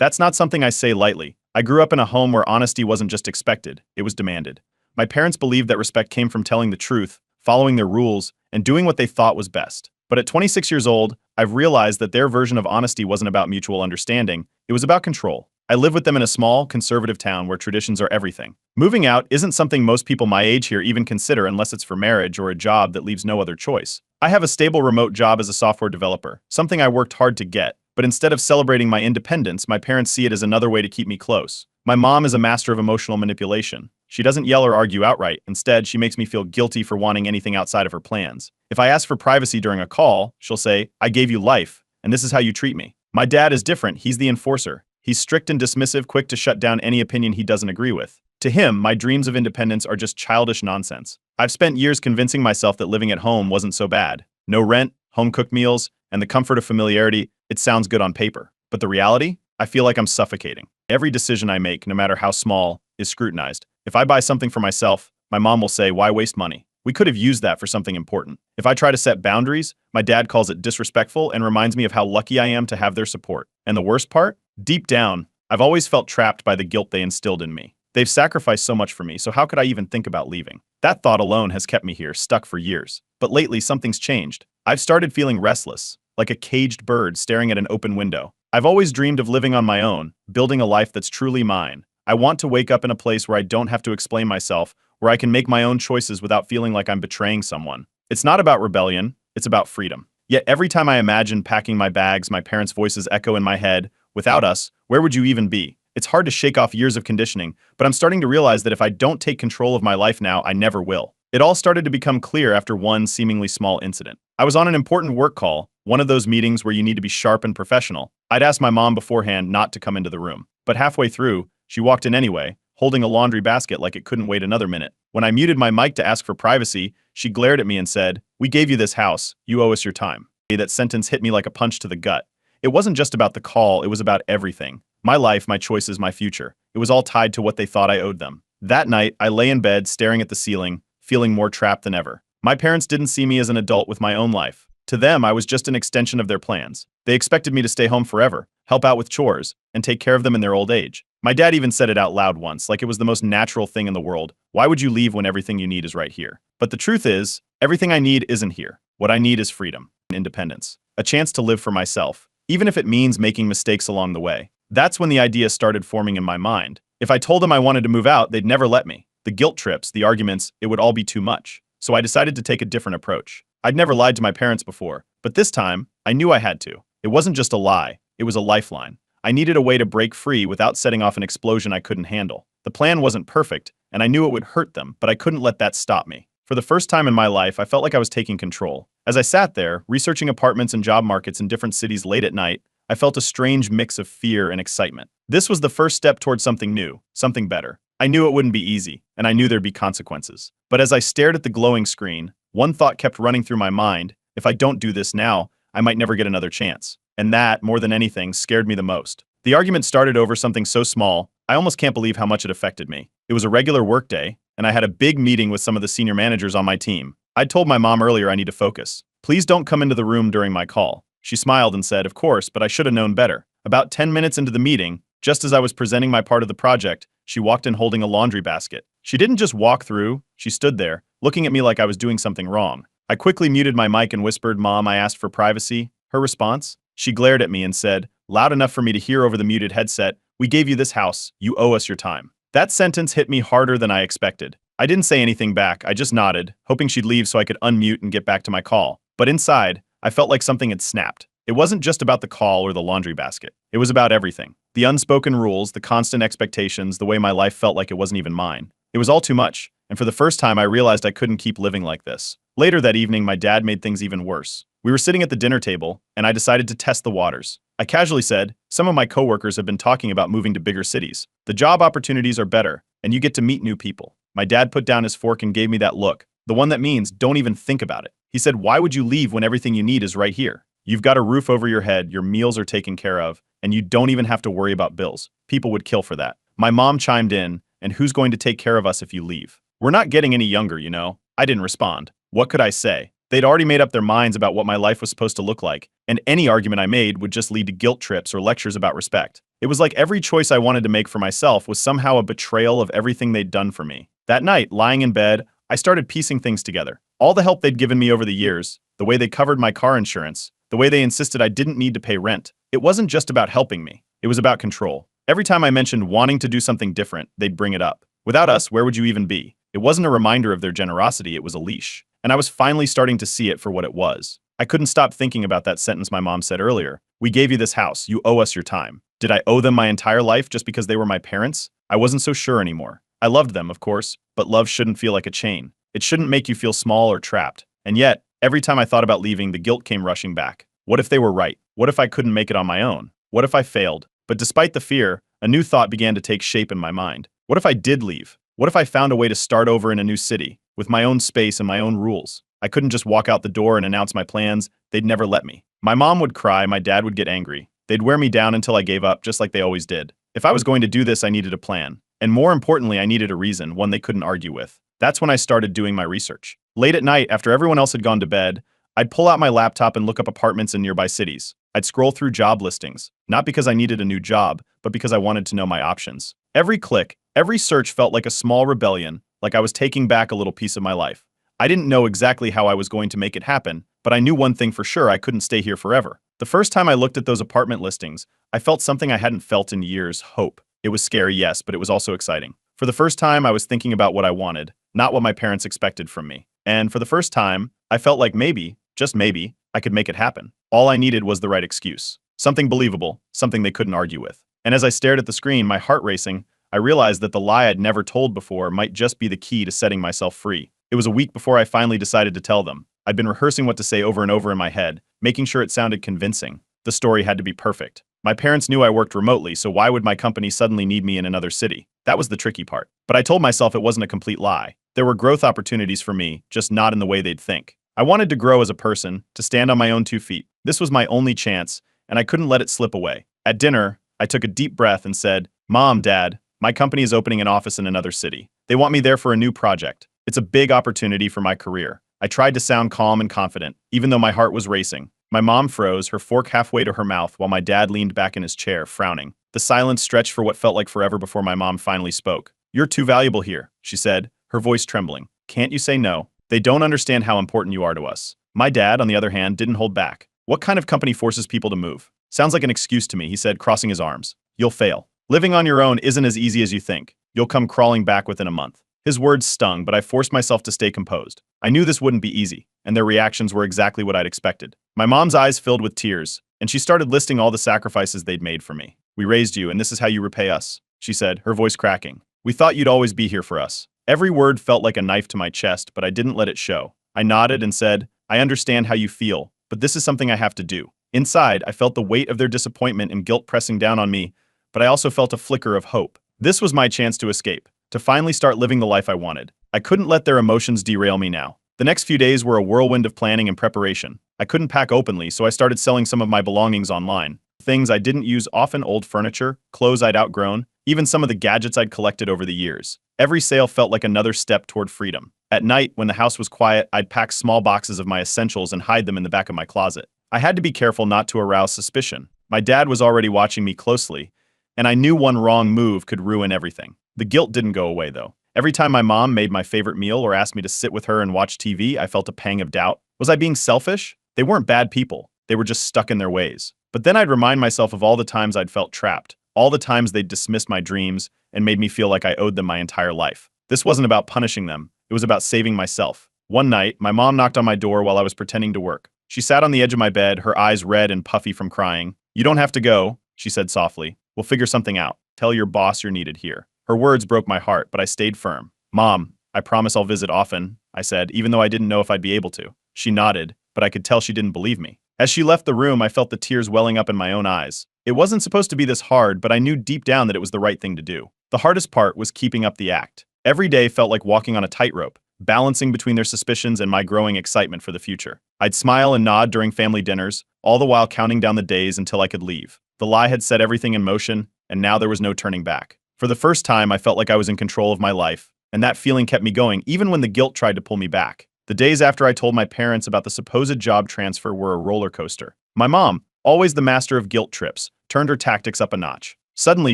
That's not something I say lightly. I grew up in a home where honesty wasn't just expected, it was demanded. My parents believed that respect came from telling the truth, following their rules, and doing what they thought was best. But at 26 years old, I've realized that their version of honesty wasn't about mutual understanding, it was about control. I live with them in a small, conservative town where traditions are everything. Moving out isn't something most people my age here even consider unless it's for marriage or a job that leaves no other choice. I have a stable remote job as a software developer, something I worked hard to get. But instead of celebrating my independence, my parents see it as another way to keep me close. My mom is a master of emotional manipulation. She doesn't yell or argue outright. Instead, she makes me feel guilty for wanting anything outside of her plans. If I ask for privacy during a call, she'll say, "I gave you life, and this is how you treat me." My dad is different. He's the enforcer. He's strict and dismissive, quick to shut down any opinion he doesn't agree with. To him, my dreams of independence are just childish nonsense. I've spent years convincing myself that living at home wasn't so bad. No rent, home-cooked meals, and the comfort of familiarity. It sounds good on paper. But the reality? I feel like I'm suffocating. Every decision I make, no matter how small, is scrutinized. If I buy something for myself, my mom will say, "Why waste money? We could have used that for something important." If I try to set boundaries, my dad calls it disrespectful and reminds me of how lucky I am to have their support. And the worst part? Deep down, I've always felt trapped by the guilt they instilled in me. They've sacrificed so much for me, so how could I even think about leaving? That thought alone has kept me here, stuck for years. But lately, something's changed. I've started feeling restless, like a caged bird staring at an open window. I've always dreamed of living on my own, building a life that's truly mine. I want to wake up in a place where I don't have to explain myself, where I can make my own choices without feeling like I'm betraying someone. It's not about rebellion, it's about freedom. Yet every time I imagine packing my bags, my parents' voices echo in my head, "Without us, where would you even be?" It's hard to shake off years of conditioning, but I'm starting to realize that if I don't take control of my life now, I never will. It all started to become clear after one seemingly small incident. I was on an important work call, one of those meetings where you need to be sharp and professional. I'd asked my mom beforehand not to come into the room, but halfway through, she walked in anyway, holding a laundry basket like it couldn't wait another minute. When I muted my mic to ask for privacy, she glared at me and said, "We gave you this house, you owe us your time." That sentence hit me like a punch to the gut. It wasn't just about the call, it was about everything. My life, my choices, my future. It was all tied to what they thought I owed them. That night, I lay in bed, staring at the ceiling, feeling more trapped than ever. My parents didn't see me as an adult with my own life. To them, I was just an extension of their plans. They expected me to stay home forever, help out with chores, and take care of them in their old age. My dad even said it out loud once, like it was the most natural thing in the world. "Why would you leave when everything you need is right here?" But the truth is, everything I need isn't here. What I need is freedom and independence. A chance to live for myself, even if it means making mistakes along the way. That's when the idea started forming in my mind. If I told them I wanted to move out, they'd never let me. The guilt trips, the arguments, it would all be too much. So I decided to take a different approach. I'd never lied to my parents before, but this time, I knew I had to. It wasn't just a lie, it was a lifeline. I needed a way to break free without setting off an explosion I couldn't handle. The plan wasn't perfect, and I knew it would hurt them, but I couldn't let that stop me. For the first time in my life, I felt like I was taking control. As I sat there, researching apartments and job markets in different cities late at night, I felt a strange mix of fear and excitement. This was the first step towards something new, something better. I knew it wouldn't be easy, and I knew there'd be consequences. But as I stared at the glowing screen, one thought kept running through my mind: if I don't do this now, I might never get another chance. And that, more than anything, scared me the most. The argument started over something so small, I almost can't believe how much it affected me. It was a regular workday, and I had a big meeting with some of the senior managers on my team. I'd told my mom earlier I need to focus. "Please don't come into the room during my call." She smiled and said, "Of course, but I should have known better." About 10 minutes into the meeting, just as I was presenting my part of the project, she walked in holding a laundry basket. She didn't just walk through, she stood there, looking at me like I was doing something wrong. I quickly muted my mic and whispered, "Mom, I asked for privacy." Her response? She glared at me and said, loud enough for me to hear over the muted headset, "We gave you this house, you owe us your time." That sentence hit me harder than I expected. I didn't say anything back, I just nodded, hoping she'd leave so I could unmute and get back to my call. But inside, I felt like something had snapped. It wasn't just about the call or the laundry basket. It was about everything. The unspoken rules, the constant expectations, the way my life felt like it wasn't even mine. It was all too much, and for the first time I realized I couldn't keep living like this. Later that evening, my dad made things even worse. We were sitting at the dinner table, and I decided to test the waters. I casually said, "Some of my coworkers have been talking about moving to bigger cities. The job opportunities are better, and you get to meet new people." My dad put down his fork and gave me that look, the one that means don't even think about it. He said, "Why would you leave when everything you need is right here? You've got a roof over your head, your meals are taken care of, and you don't even have to worry about bills. People would kill for that." My mom chimed in, "And who's going to take care of us if you leave? We're not getting any younger, you know." I didn't respond. What could I say? They'd already made up their minds about what my life was supposed to look like, and any argument I made would just lead to guilt trips or lectures about respect. It was like every choice I wanted to make for myself was somehow a betrayal of everything they'd done for me. That night, lying in bed, I started piecing things together. All the help they'd given me over the years, the way they covered my car insurance, the way they insisted I didn't need to pay rent. It wasn't just about helping me. It was about control. Every time I mentioned wanting to do something different, they'd bring it up. Without us, where would you even be? It wasn't a reminder of their generosity, it was a leash. And I was finally starting to see it for what it was. I couldn't stop thinking about that sentence my mom said earlier. We gave you this house, you owe us your time. Did I owe them my entire life just because they were my parents? I wasn't so sure anymore. I loved them, of course, but love shouldn't feel like a chain. It shouldn't make you feel small or trapped. And yet, every time I thought about leaving, the guilt came rushing back. What if they were right? What if I couldn't make it on my own? What if I failed? But despite the fear, a new thought began to take shape in my mind. What if I did leave? What if I found a way to start over in a new city, with my own space and my own rules? I couldn't just walk out the door and announce my plans. They'd never let me. My mom would cry, my dad would get angry. They'd wear me down until I gave up, just like they always did. If I was going to do this, I needed a plan. And more importantly, I needed a reason, one they couldn't argue with. That's when I started doing my research. Late at night, after everyone else had gone to bed, I'd pull out my laptop and look up apartments in nearby cities. I'd scroll through job listings, not because I needed a new job, but because I wanted to know my options. Every click, every search felt like a small rebellion, like I was taking back a little piece of my life. I didn't know exactly how I was going to make it happen, but I knew one thing for sure: I couldn't stay here forever. The first time I looked at those apartment listings, I felt something I hadn't felt in years: hope. It was scary, yes, but it was also exciting. For the first time, I was thinking about what I wanted, not what my parents expected from me. And for the first time, I felt like maybe, just maybe, I could make it happen. All I needed was the right excuse. Something believable, something they couldn't argue with. And as I stared at the screen, my heart racing, I realized that the lie I'd never told before might just be the key to setting myself free. It was a week before I finally decided to tell them. I'd been rehearsing what to say over and over in my head, making sure it sounded convincing. The story had to be perfect. My parents knew I worked remotely, so why would my company suddenly need me in another city? That was the tricky part. But I told myself it wasn't a complete lie. There were growth opportunities for me, just not in the way they'd think. I wanted to grow as a person, to stand on my own 2 feet. This was my only chance, and I couldn't let it slip away. At dinner, I took a deep breath and said, "Mom, Dad, my company is opening an office in another city. They want me there for a new project. It's a big opportunity for my career." I tried to sound calm and confident, even though my heart was racing. My mom froze, her fork halfway to her mouth, while my dad leaned back in his chair, frowning. The silence stretched for what felt like forever before my mom finally spoke. "You're too valuable here," she said, her voice trembling. "Can't you say no? They don't understand how important you are to us." My dad, on the other hand, didn't hold back. "What kind of company forces people to move?" "Sounds like an excuse to me," he said, crossing his arms. "You'll fail. Living on your own isn't as easy as you think. You'll come crawling back within a month." His words stung, but I forced myself to stay composed. I knew this wouldn't be easy, and their reactions were exactly what I'd expected. My mom's eyes filled with tears, and she started listing all the sacrifices they'd made for me. "We raised you, and this is how you repay us," she said, her voice cracking. "We thought you'd always be here for us." Every word felt like a knife to my chest, but I didn't let it show. I nodded and said, "I understand how you feel, but this is something I have to do." Inside, I felt the weight of their disappointment and guilt pressing down on me, but I also felt a flicker of hope. This was my chance to escape, to finally start living the life I wanted. I couldn't let their emotions derail me now. The next few days were a whirlwind of planning and preparation. I couldn't pack openly, so I started selling some of my belongings online. Things I didn't use often: old furniture, clothes I'd outgrown, even some of the gadgets I'd collected over the years. Every sale felt like another step toward freedom. At night, when the house was quiet, I'd pack small boxes of my essentials and hide them in the back of my closet. I had to be careful not to arouse suspicion. My dad was already watching me closely, and I knew one wrong move could ruin everything. The guilt didn't go away, though. Every time my mom made my favorite meal or asked me to sit with her and watch TV, I felt a pang of doubt. Was I being selfish? They weren't bad people. They were just stuck in their ways. But then I'd remind myself of all the times I'd felt trapped, all the times they'd dismissed my dreams and made me feel like I owed them my entire life. This wasn't about punishing them. It was about saving myself. One night, my mom knocked on my door while I was pretending to work. She sat on the edge of my bed, her eyes red and puffy from crying. "You don't have to go," she said softly. "We'll figure something out. Tell your boss you're needed here." Her words broke my heart, but I stayed firm. "Mom, I promise I'll visit often," I said, even though I didn't know if I'd be able to. She nodded, but I could tell she didn't believe me. As she left the room, I felt the tears welling up in my own eyes. It wasn't supposed to be this hard, but I knew deep down that it was the right thing to do. The hardest part was keeping up the act. Every day felt like walking on a tightrope, balancing between their suspicions and my growing excitement for the future. I'd smile and nod during family dinners, all the while counting down the days until I could leave. The lie had set everything in motion, and now there was no turning back. For the first time, I felt like I was in control of my life, and that feeling kept me going even when the guilt tried to pull me back. The days after I told my parents about the supposed job transfer were a roller coaster. My mom, always the master of guilt trips, turned her tactics up a notch. Suddenly,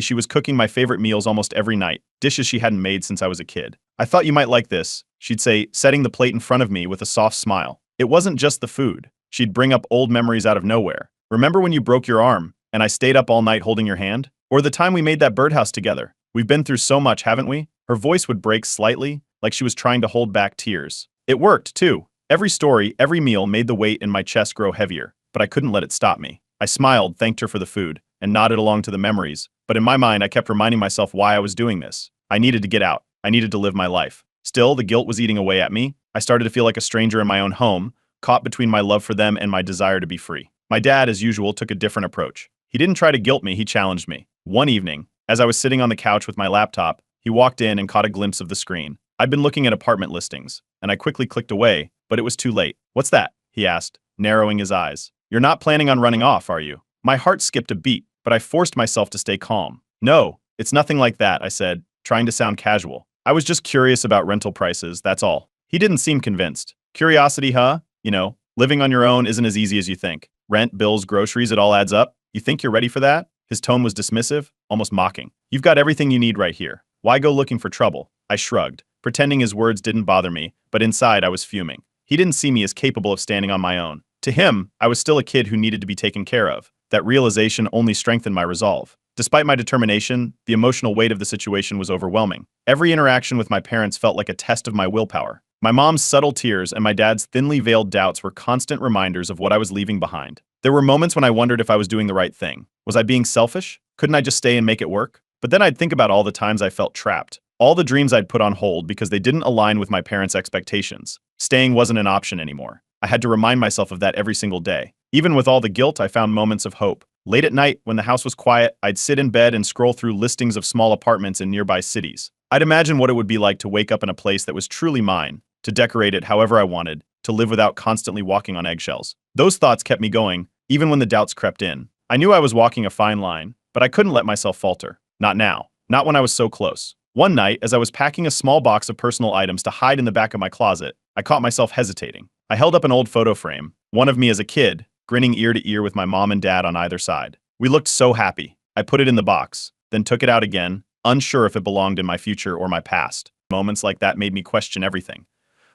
she was cooking my favorite meals almost every night, dishes she hadn't made since I was a kid. "I thought you might like this," she'd say, setting the plate in front of me with a soft smile. It wasn't just the food. She'd bring up old memories out of nowhere. "Remember when you broke your arm, and I stayed up all night holding your hand? Or the time we made that birdhouse together? We've been through so much, haven't we?" Her voice would break slightly, like she was trying to hold back tears. It worked, too. Every story, every meal made the weight in my chest grow heavier, but I couldn't let it stop me. I smiled, thanked her for the food, and nodded along to the memories, but in my mind I kept reminding myself why I was doing this. I needed to get out. I needed to live my life. Still, the guilt was eating away at me. I started to feel like a stranger in my own home, caught between my love for them and my desire to be free. My dad, as usual, took a different approach. He didn't try to guilt me, he challenged me. One evening, as I was sitting on the couch with my laptop, he walked in and caught a glimpse of the screen. I'd been looking at apartment listings, and I quickly clicked away, but it was too late. "What's that?" he asked, narrowing his eyes. "You're not planning on running off, are you?" My heart skipped a beat, but I forced myself to stay calm. "No, it's nothing like that," I said, trying to sound casual. "I was just curious about rental prices, that's all." He didn't seem convinced. "Curiosity, huh? You know, living on your own isn't as easy as you think. Rent, bills, groceries, it all adds up. You think you're ready for that?" His tone was dismissive, almost mocking. "You've got everything you need right here. Why go looking for trouble?" I shrugged, pretending his words didn't bother me, but inside I was fuming. He didn't see me as capable of standing on my own. To him, I was still a kid who needed to be taken care of. That realization only strengthened my resolve. Despite my determination, the emotional weight of the situation was overwhelming. Every interaction with my parents felt like a test of my willpower. My mom's subtle tears and my dad's thinly veiled doubts were constant reminders of what I was leaving behind. There were moments when I wondered if I was doing the right thing. Was I being selfish? Couldn't I just stay and make it work? But then I'd think about all the times I felt trapped. All the dreams I'd put on hold because they didn't align with my parents' expectations. Staying wasn't an option anymore. I had to remind myself of that every single day. Even with all the guilt, I found moments of hope. Late at night, when the house was quiet, I'd sit in bed and scroll through listings of small apartments in nearby cities. I'd imagine what it would be like to wake up in a place that was truly mine, to decorate it however I wanted, to live without constantly walking on eggshells. Those thoughts kept me going, even when the doubts crept in. I knew I was walking a fine line, but I couldn't let myself falter. Not now. Not when I was so close. One night, as I was packing a small box of personal items to hide in the back of my closet, I caught myself hesitating. I held up an old photo frame, one of me as a kid, grinning ear to ear with my mom and dad on either side. We looked so happy. I put it in the box, then took it out again, unsure if it belonged in my future or my past. Moments like that made me question everything.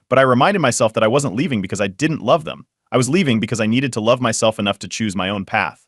But I reminded myself that I wasn't leaving because I didn't love them. I was leaving because I needed to love myself enough to choose my own path.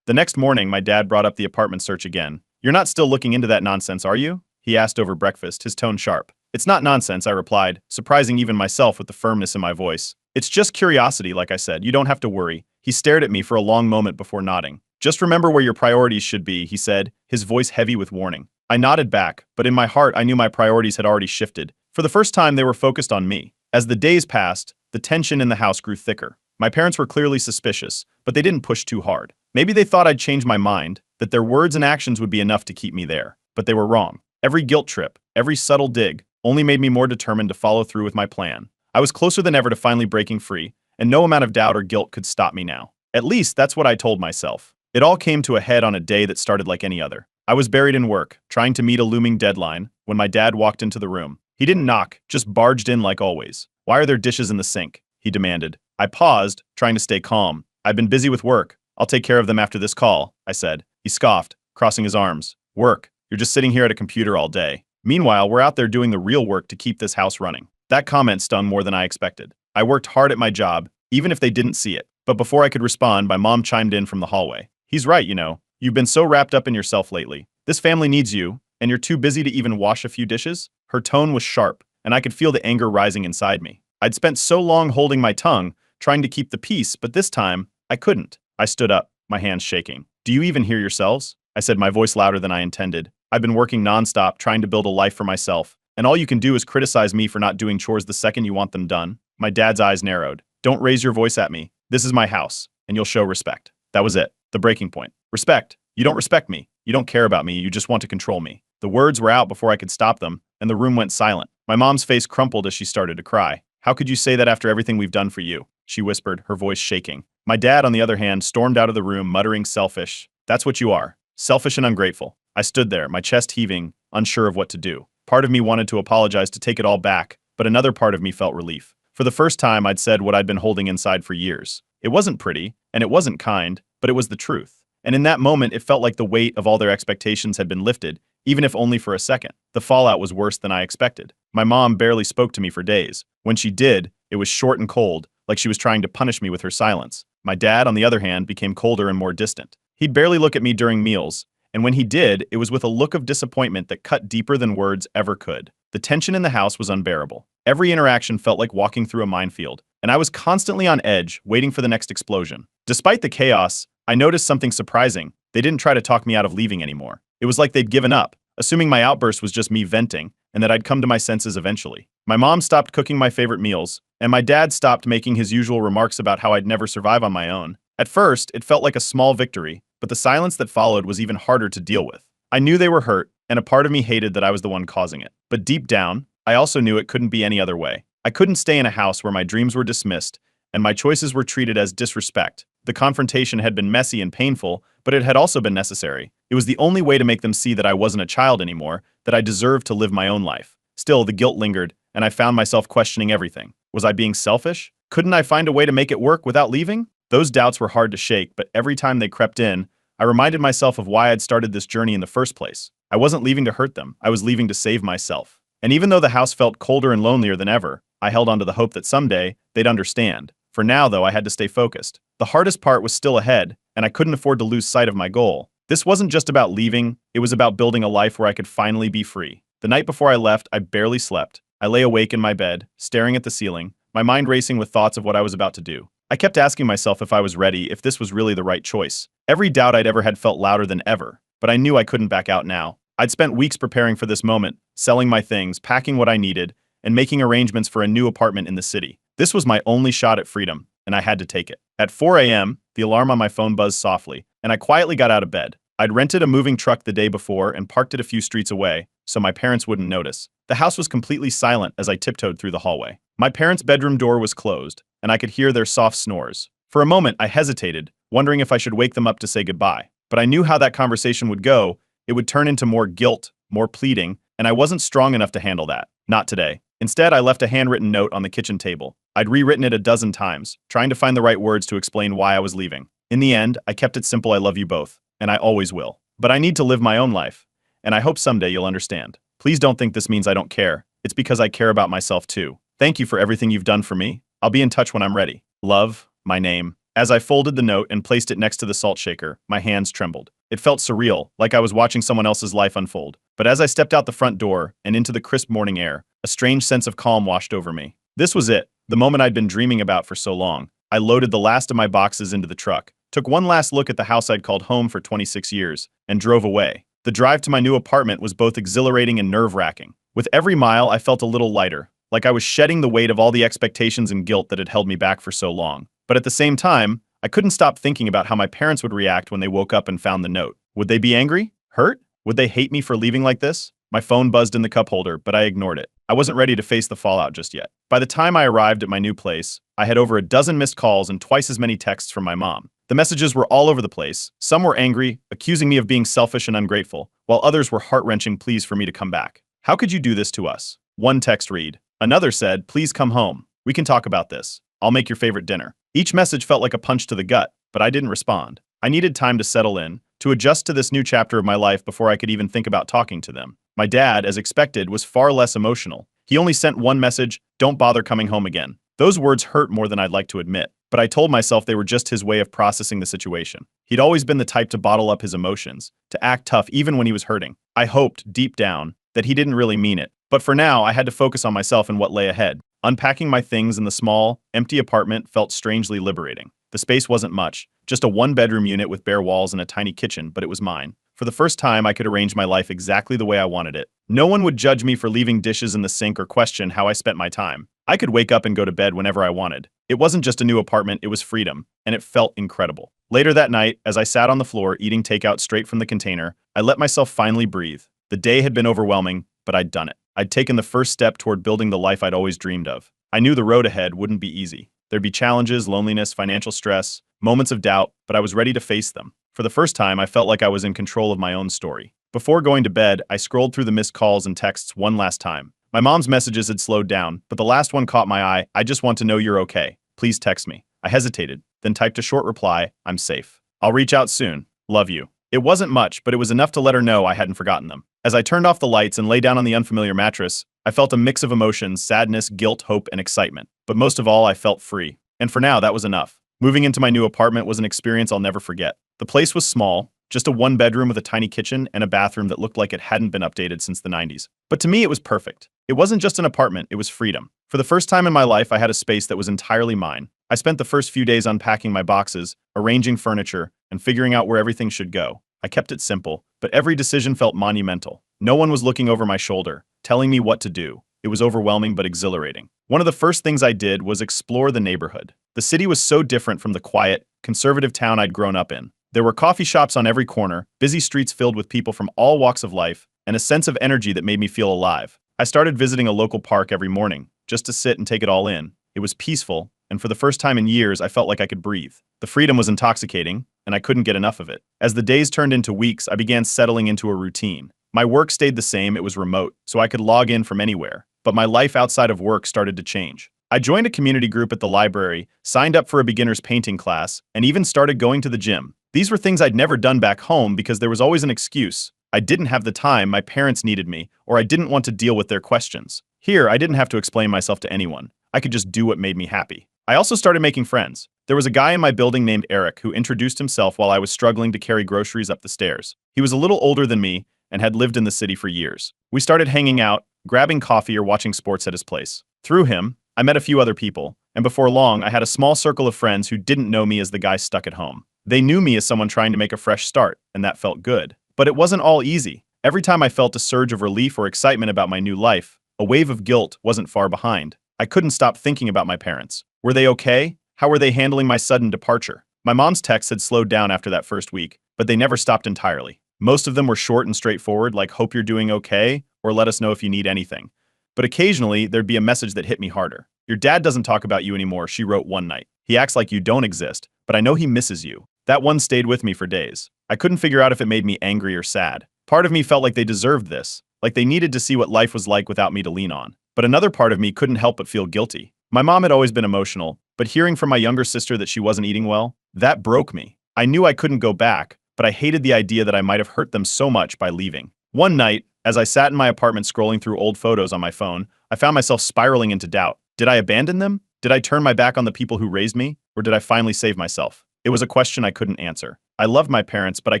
The next morning, my dad brought up the apartment search again. "You're not still looking into that nonsense, are you?" he asked over breakfast, his tone sharp. "It's not nonsense," I replied, surprising even myself with the firmness in my voice. "It's just curiosity, like I said. You don't have to worry." He stared at me for a long moment before nodding. "Just remember where your priorities should be," he said, his voice heavy with warning. I nodded back, but in my heart I knew my priorities had already shifted. For the first time, they were focused on me. As the days passed, the tension in the house grew thicker. My parents were clearly suspicious, but they didn't push too hard. Maybe they thought I'd change my mind, that their words and actions would be enough to keep me there. But they were wrong. Every guilt trip, every subtle dig, only made me more determined to follow through with my plan. I was closer than ever to finally breaking free, and no amount of doubt or guilt could stop me now. At least that's what I told myself. It all came to a head on a day that started like any other. I was buried in work, trying to meet a looming deadline, when my dad walked into the room. He didn't knock, just barged in like always. "Why are there dishes in the sink?" he demanded. I paused, trying to stay calm. "I've been busy with work. I'll take care of them after this call," I said. He scoffed, crossing his arms. "Work? You're just sitting here at a computer all day. Meanwhile, we're out there doing the real work to keep this house running." That comment stung more than I expected. I worked hard at my job, even if they didn't see it. But before I could respond, my mom chimed in from the hallway. "He's right, you know. You've been so wrapped up in yourself lately. This family needs you, and you're too busy to even wash a few dishes?" Her tone was sharp, and I could feel the anger rising inside me. I'd spent so long holding my tongue, trying to keep the peace, but this time, I couldn't. I stood up, my hands shaking. "Do you even hear yourselves?" I said, my voice louder than I intended. "I've been working nonstop, trying to build a life for myself, and all you can do is criticize me for not doing chores the second you want them done." My dad's eyes narrowed. "Don't raise your voice at me. This is my house, and you'll show respect." That was it, the breaking point. Respect. You don't respect me. You don't care about me. You just want to control me. The words were out before I could stop them, and the room went silent. My mom's face crumpled as she started to cry. "How could you say that after everything we've done for you?" she whispered, her voice shaking. My dad, on the other hand, stormed out of the room, muttering, "Selfish. That's what you are. Selfish and ungrateful." I stood there, my chest heaving, unsure of what to do. Part of me wanted to apologize, to take it all back, but another part of me felt relief. For the first time, I'd said what I'd been holding inside for years. It wasn't pretty, and it wasn't kind, but it was the truth. And in that moment, it felt like the weight of all their expectations had been lifted, even if only for a second. The fallout was worse than I expected. My mom barely spoke to me for days. When she did, it was short and cold, like she was trying to punish me with her silence. My dad, on the other hand, became colder and more distant. He'd barely look at me during meals, and when he did, it was with a look of disappointment that cut deeper than words ever could. The tension in the house was unbearable. Every interaction felt like walking through a minefield, and I was constantly on edge, waiting for the next explosion. Despite the chaos, I noticed something surprising. They didn't try to talk me out of leaving anymore. It was like they'd given up, assuming my outburst was just me venting, and that I'd come to my senses eventually. My mom stopped cooking my favorite meals, and my dad stopped making his usual remarks about how I'd never survive on my own. At first, it felt like a small victory, but the silence that followed was even harder to deal with. I knew they were hurt, and a part of me hated that I was the one causing it. But deep down, I also knew it couldn't be any other way. I couldn't stay in a house where my dreams were dismissed, and my choices were treated as disrespect. The confrontation had been messy and painful, but it had also been necessary. It was the only way to make them see that I wasn't a child anymore, that I deserved to live my own life. Still, the guilt lingered, and I found myself questioning everything. Was I being selfish? Couldn't I find a way to make it work without leaving? Those doubts were hard to shake, but every time they crept in, I reminded myself of why I'd started this journey in the first place. I wasn't leaving to hurt them, I was leaving to save myself. And even though the house felt colder and lonelier than ever, I held on to the hope that someday, they'd understand. For now, though, I had to stay focused. The hardest part was still ahead, and I couldn't afford to lose sight of my goal. This wasn't just about leaving, it was about building a life where I could finally be free. The night before I left, I barely slept. I lay awake in my bed, staring at the ceiling, my mind racing with thoughts of what I was about to do. I kept asking myself if I was ready, if this was really the right choice. Every doubt I'd ever had felt louder than ever, but I knew I couldn't back out now. I'd spent weeks preparing for this moment, selling my things, packing what I needed, and making arrangements for a new apartment in the city. This was my only shot at freedom, and I had to take it. At 4 a.m., the alarm on my phone buzzed softly, and I quietly got out of bed. I'd rented a moving truck the day before and parked it a few streets away, so my parents wouldn't notice. The house was completely silent as I tiptoed through the hallway. My parents' bedroom door was closed, and I could hear their soft snores. For a moment, I hesitated, wondering if I should wake them up to say goodbye. But I knew how that conversation would go. It would turn into more guilt, more pleading, and I wasn't strong enough to handle that. Not today. Instead, I left a handwritten note on the kitchen table. I'd rewritten it a dozen times, trying to find the right words to explain why I was leaving. In the end, I kept it simple: I love you both, and I always will. But I need to live my own life, and I hope someday you'll understand. Please don't think this means I don't care. It's because I care about myself too. Thank you for everything you've done for me. I'll be in touch when I'm ready. Love, my name. As I folded the note and placed it next to the salt shaker, my hands trembled. It felt surreal, like I was watching someone else's life unfold. But as I stepped out the front door and into the crisp morning air, a strange sense of calm washed over me. This was it, the moment I'd been dreaming about for so long. I loaded the last of my boxes into the truck, took one last look at the house I'd called home for 26 years, and drove away. The drive to my new apartment was both exhilarating and nerve-wracking. With every mile, I felt a little lighter, like I was shedding the weight of all the expectations and guilt that had held me back for so long. But at the same time, I couldn't stop thinking about how my parents would react when they woke up and found the note. Would they be angry? Hurt? Would they hate me for leaving like this? My phone buzzed in the cup holder, but I ignored it. I wasn't ready to face the fallout just yet. By the time I arrived at my new place, I had over a dozen missed calls and twice as many texts from my mom. The messages were all over the place. Some were angry, accusing me of being selfish and ungrateful, while others were heart-wrenching pleas for me to come back. How could you do this to us? One text read. Another said, please come home. We can talk about this. I'll make your favorite dinner. Each message felt like a punch to the gut, but I didn't respond. I needed time to settle in, to adjust to this new chapter of my life before I could even think about talking to them. My dad, as expected, was far less emotional. He only sent one message: don't bother coming home again. Those words hurt more than I'd like to admit, but I told myself they were just his way of processing the situation. He'd always been the type to bottle up his emotions, to act tough even when he was hurting. I hoped, deep down, that he didn't really mean it. But for now, I had to focus on myself and what lay ahead. Unpacking my things in the small, empty apartment felt strangely liberating. The space wasn't much, just a one-bedroom unit with bare walls and a tiny kitchen, but it was mine. For the first time, I could arrange my life exactly the way I wanted it. No one would judge me for leaving dishes in the sink or question how I spent my time. I could wake up and go to bed whenever I wanted. It wasn't just a new apartment, it was freedom, and it felt incredible. Later that night, as I sat on the floor eating takeout straight from the container, I let myself finally breathe. The day had been overwhelming, but I'd done it. I'd taken the first step toward building the life I'd always dreamed of. I knew the road ahead wouldn't be easy. There'd be challenges, loneliness, financial stress, moments of doubt, but I was ready to face them. For the first time, I felt like I was in control of my own story. Before going to bed, I scrolled through the missed calls and texts one last time. My mom's messages had slowed down, but the last one caught my eye. "I just want to know you're okay. Please text me." I hesitated, then typed a short reply. "I'm safe. I'll reach out soon. Love you." It wasn't much, but it was enough to let her know I hadn't forgotten them. As I turned off the lights and lay down on the unfamiliar mattress, I felt a mix of emotions: sadness, guilt, hope, and excitement. But most of all, I felt free. And for now, that was enough. Moving into my new apartment was an experience I'll never forget. The place was small, just a one-bedroom with a tiny kitchen and a bathroom that looked like it hadn't been updated since the 90s. But to me, it was perfect. It wasn't just an apartment, it was freedom. For the first time in my life, I had a space that was entirely mine. I spent the first few days unpacking my boxes, arranging furniture, and figuring out where everything should go. I kept it simple, but every decision felt monumental. No one was looking over my shoulder, telling me what to do. It was overwhelming but exhilarating. One of the first things I did was explore the neighborhood. The city was so different from the quiet, conservative town I'd grown up in. There were coffee shops on every corner, busy streets filled with people from all walks of life, and a sense of energy that made me feel alive. I started visiting a local park every morning, just to sit and take it all in. It was peaceful, and for the first time in years, I felt like I could breathe. The freedom was intoxicating, and I couldn't get enough of it. As the days turned into weeks, I began settling into a routine. My work stayed the same, it was remote, so I could log in from anywhere. But my life outside of work started to change. I joined a community group at the library, signed up for a beginner's painting class, and even started going to the gym. These were things I'd never done back home because there was always an excuse. I didn't have the time, my parents needed me, or I didn't want to deal with their questions. Here, I didn't have to explain myself to anyone. I could just do what made me happy. I also started making friends. There was a guy in my building named Eric who introduced himself while I was struggling to carry groceries up the stairs. He was a little older than me and had lived in the city for years. We started hanging out, grabbing coffee or watching sports at his place. Through him, I met a few other people, and before long, I had a small circle of friends who didn't know me as the guy stuck at home. They knew me as someone trying to make a fresh start, and that felt good. But it wasn't all easy. Every time I felt a surge of relief or excitement about my new life, a wave of guilt wasn't far behind. I couldn't stop thinking about my parents. Were they okay? How were they handling my sudden departure? My mom's texts had slowed down after that first week, but they never stopped entirely. Most of them were short and straightforward, like "hope you're doing okay," or "let us know if you need anything." But occasionally, there'd be a message that hit me harder. "Your dad doesn't talk about you anymore," she wrote one night. "He acts like you don't exist, but I know he misses you." That one stayed with me for days. I couldn't figure out if it made me angry or sad. Part of me felt like they deserved this, like they needed to see what life was like without me to lean on. But another part of me couldn't help but feel guilty. My mom had always been emotional, but hearing from my younger sister that she wasn't eating well, that broke me. I knew I couldn't go back, but I hated the idea that I might have hurt them so much by leaving. One night, as I sat in my apartment scrolling through old photos on my phone, I found myself spiraling into doubt. Did I abandon them? Did I turn my back on the people who raised me? Or did I finally save myself? It was a question I couldn't answer. I loved my parents, but I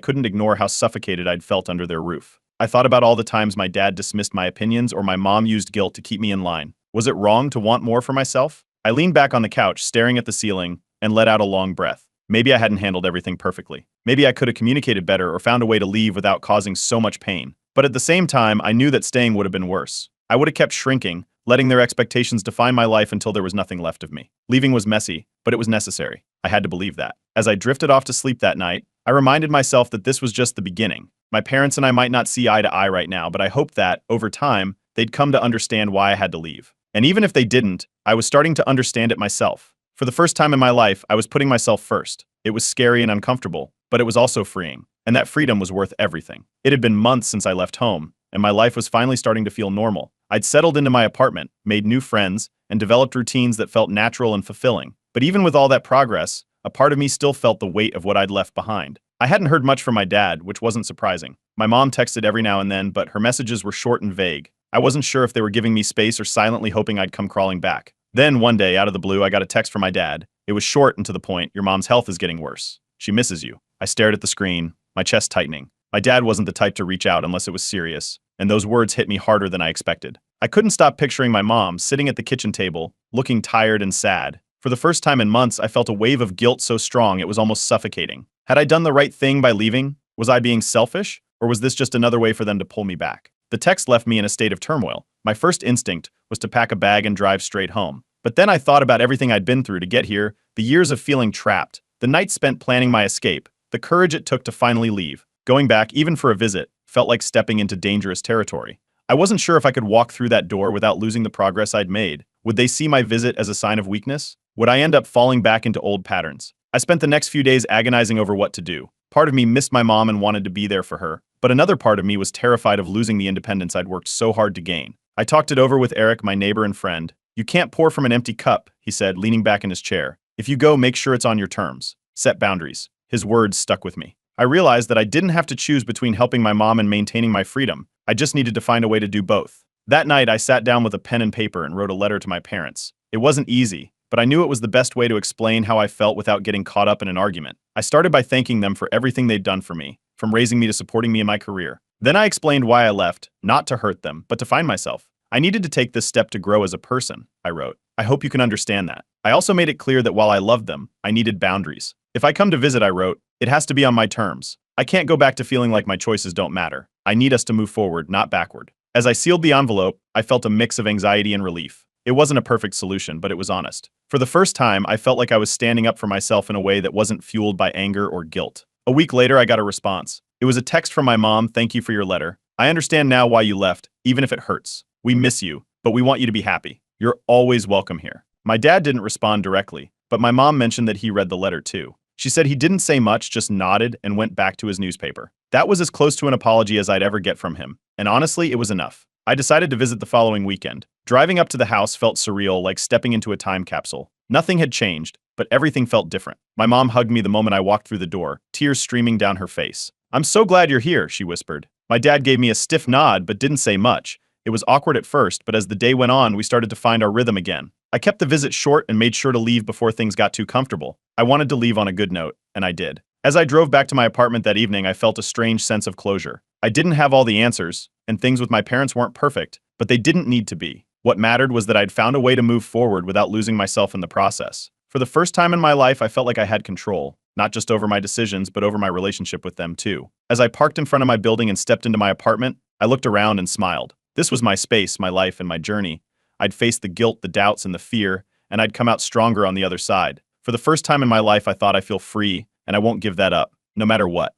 couldn't ignore how suffocated I'd felt under their roof. I thought about all the times my dad dismissed my opinions or my mom used guilt to keep me in line. Was it wrong to want more for myself? I leaned back on the couch, staring at the ceiling, and let out a long breath. Maybe I hadn't handled everything perfectly. Maybe I could have communicated better or found a way to leave without causing so much pain. But at the same time, I knew that staying would have been worse. I would have kept shrinking, letting their expectations define my life until there was nothing left of me. Leaving was messy, but it was necessary. I had to believe that. As I drifted off to sleep that night, I reminded myself that this was just the beginning. My parents and I might not see eye to eye right now, but I hoped that, over time, they'd come to understand why I had to leave. And even if they didn't, I was starting to understand it myself. For the first time in my life, I was putting myself first. It was scary and uncomfortable, but it was also freeing. And that freedom was worth everything. It had been months since I left home, and my life was finally starting to feel normal. I'd settled into my apartment, made new friends, and developed routines that felt natural and fulfilling. But even with all that progress, a part of me still felt the weight of what I'd left behind. I hadn't heard much from my dad, which wasn't surprising. My mom texted every now and then, but her messages were short and vague. I wasn't sure if they were giving me space or silently hoping I'd come crawling back. Then, one day, out of the blue, I got a text from my dad. It was short and to the point: "Your mom's health is getting worse. She misses you." I stared at the screen, my chest tightening. My dad wasn't the type to reach out unless it was serious, and those words hit me harder than I expected. I couldn't stop picturing my mom sitting at the kitchen table, looking tired and sad. For the first time in months, I felt a wave of guilt so strong it was almost suffocating. Had I done the right thing by leaving? Was I being selfish? Or was this just another way for them to pull me back? The text left me in a state of turmoil. My first instinct was to pack a bag and drive straight home. But then I thought about everything I'd been through to get here, the years of feeling trapped, the nights spent planning my escape, the courage it took to finally leave. Going back, even for a visit, felt like stepping into dangerous territory. I wasn't sure if I could walk through that door without losing the progress I'd made. Would they see my visit as a sign of weakness? Would I end up falling back into old patterns? I spent the next few days agonizing over what to do. Part of me missed my mom and wanted to be there for her, but another part of me was terrified of losing the independence I'd worked so hard to gain. I talked it over with Eric, my neighbor and friend. You can't pour from an empty cup, he said, leaning back in his chair. If you go, make sure it's on your terms. Set boundaries. His words stuck with me. I realized that I didn't have to choose between helping my mom and maintaining my freedom. I just needed to find a way to do both. That night, I sat down with a pen and paper and wrote a letter to my parents. It wasn't easy, but I knew it was the best way to explain how I felt without getting caught up in an argument. I started by thanking them for everything they'd done for me, from raising me to supporting me in my career. Then I explained why I left, not to hurt them, but to find myself. I needed to take this step to grow as a person, I wrote. I hope you can understand that. I also made it clear that while I loved them, I needed boundaries. If I come to visit, I wrote, it has to be on my terms. I can't go back to feeling like my choices don't matter. I need us to move forward, not backward. As I sealed the envelope, I felt a mix of anxiety and relief. It wasn't a perfect solution, but it was honest. For the first time, I felt like I was standing up for myself in a way that wasn't fueled by anger or guilt. A week later, I got a response. It was a text from my mom. Thank you for your letter. I understand now why you left, even if it hurts. We miss you, but we want you to be happy. You're always welcome here. My dad didn't respond directly, but my mom mentioned that he read the letter too. She said he didn't say much, just nodded and went back to his newspaper. That was as close to an apology as I'd ever get from him, and honestly, it was enough. I decided to visit the following weekend. Driving up to the house felt surreal, like stepping into a time capsule. Nothing had changed, but everything felt different. My mom hugged me the moment I walked through the door, tears streaming down her face. I'm so glad you're here, she whispered. My dad gave me a stiff nod, but didn't say much. It was awkward at first, but as the day went on, we started to find our rhythm again. I kept the visit short and made sure to leave before things got too comfortable. I wanted to leave on a good note, and I did. As I drove back to my apartment that evening, I felt a strange sense of closure. I didn't have all the answers, and things with my parents weren't perfect, but they didn't need to be. What mattered was that I'd found a way to move forward without losing myself in the process. For the first time in my life, I felt like I had control, not just over my decisions, but over my relationship with them too. As I parked in front of my building and stepped into my apartment, I looked around and smiled. This was my space, my life, and my journey. I'd faced the guilt, the doubts, and the fear, and I'd come out stronger on the other side. For the first time in my life, I thought I feel free, and I won't give that up, no matter what.